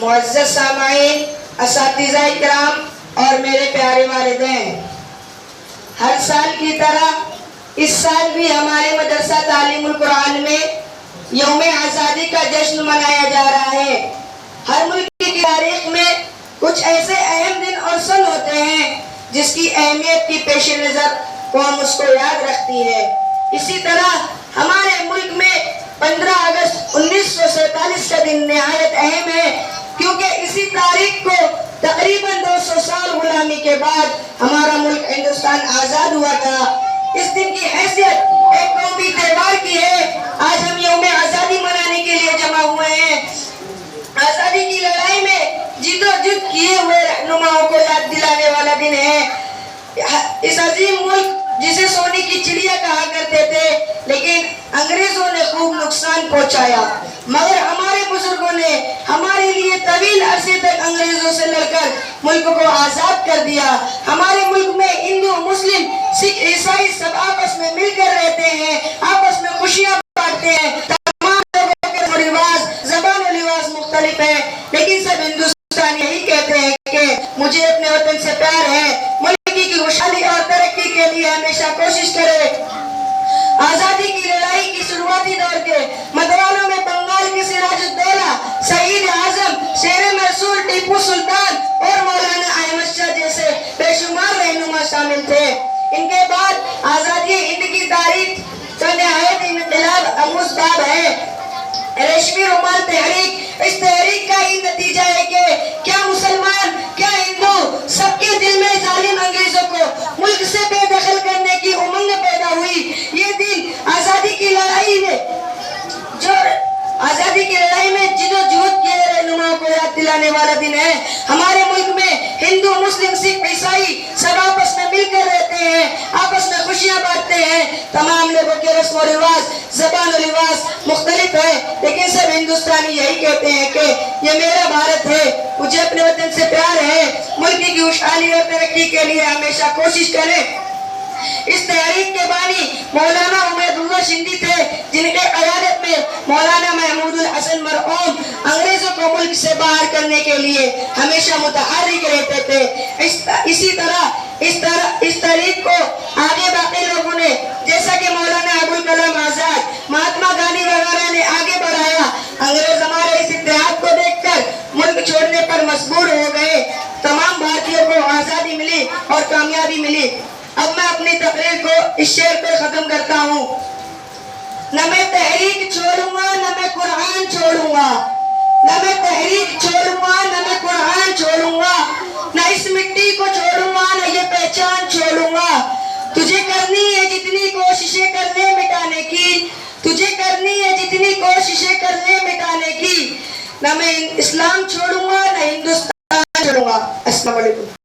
معزز سامعین، اساتذہ اکرام اور میرے پیارے والدین، ہر سال کی طرح اس سال بھی ہمارے مدرسہ تعلیم القرآن میں یوم آزادی کا جشن منایا جا رہا ہے۔ ہر ملک کی تاریخ میں کچھ ایسے اہم دن اور سن ہوتے ہیں جس کی اہمیت کی پیش نظر قوم اس کو یاد رکھتی ہے۔ اسی طرح ہمارے ملک میں 15 اگست 1947 کا دن نہایت اہم ہے، کیونکہ اسی تاریخ کو تقریباً 200 سال غلامی کے بعد ہمارا ملک ہندوستان آزاد ہوا تھا۔ اس دن کی حیثیت ایک قومی تہوار کی ہے۔ آج ہم یوم آزادی منانے کے لیے جمع ہوئے ہیں۔ آزادی کی لڑائی میں جد و جہد کیے ہوئے رہنماؤں کو یاد دلانے والا دن ہے۔ اس عظیم ملک جسے سونے کی چڑیا کہا کرتے تھے، لیکن انگریزوں نے خوب نقصان پہنچایا، مگر ہمارے بزرگوں نے ہمارے لیے طویل عرصے تک انگریزوں سے لڑ کر ملک کو آزاد کر دیا۔ ہمارے ملک میں ہندو، مسلم، سکھ، عیسائی سب آپس میں مل کر رہتے ہیں، آپس میں خوشیاں بانٹتے ہیں۔ تمام لوگوں کے رواج، زبان و لباس مختلف ہیں، لیکن سب ہندوستانی یہی کہتے ہیں کہ مجھے اپنے وطن سے پیار ہے۔ ملک کی خوشحالی اور ترقی کے لیے ہمیشہ کوشش کرے۔ آزادی کی لڑائی کی شروعاتی دور کے متوالوں میں بنگال کے سراج الدولہ، شہید اعظم، شیر مرسول ٹیپو سلطان اور مولانا احمد شاہ جیسے بے شمار رہنما شامل تھے۔ ان کے بعد آزادی ہند کی تاریخ کا نہایت انقلاب آموز باب ہے۔ ریشمی رومال تحریک، اس تحریک کا ہی نتیجہ ہے کہ کیا مسلمان، کیا ہندو، سب کے دل میں ظالم انگریزوں کو ملک سے بے دخل کرنے کی امنگ پیدا ہوئی۔ یہ دن آزادی کی لڑائی میں جد و جہد کیے رہنماؤں کو یاد دلانے والا دن ہے۔ ہمارے ملک میں ہندو، مسلم، سکھ، عیسائی سب آپس میں مل کر رہتے ہیں، آپس میں خوشیاں بانٹتے ہیں۔ تمام لوگوں کے رسم و رواج، زبان و لباس مختلف ہے، لیکن سب ہندوستانی یہی کہتے ہیں کہ یہ میرا بھارت ہے، مجھے اپنے وطن سے پیار ہے۔ ملک کی خوشحالی اور ترقی کے لیے ہمیشہ کوشش کریں۔ اس تحریک کے بانی مولانا عمید اللہ شندی تھے، جن کے قیادت میں مولانا محمود الحسن مرحوم انگریزوں کو ملک سے باہر کرنے کے لیے ہمیشہ متحرک رہتے تھے۔ اسی طرح اس تحریک کو آگے باقی لوگوں نے، جیسا کہ مولانا ابوالکلام آزاد، مہاتما گاندھی وغیرہ نے آگے بڑھایا۔ انگریز ہمارے اس اتحاد کو دیکھ کر ملک چھوڑنے پر مجبور ہو گئے۔ تمام بھارتیوں کو آزادی ملی اور کامیابی ملی۔ اب میں اپنی تقریر کو اس شعر پر ختم کرتا ہوں۔ نہ میں تحریک چھوڑوں گا، نہ میں قرآن چھوڑوں گا، نہ میں تحریک چھوڑوں گا، نہ میں قرآن چھوڑوں گا، نہ اس مٹی کو چھوڑوں گا، نہ یہ پہچان چھوڑوں گا۔ تجھے کرنی ہے جتنی کوششیں کر لے مٹانے کی، تجھے کرنی ہے جتنی کوششیں کر لے مٹانے کی، نہ میں اسلام چھوڑوں گا، نہ ہندوستان چھوڑوں گا۔ السلام علیکم۔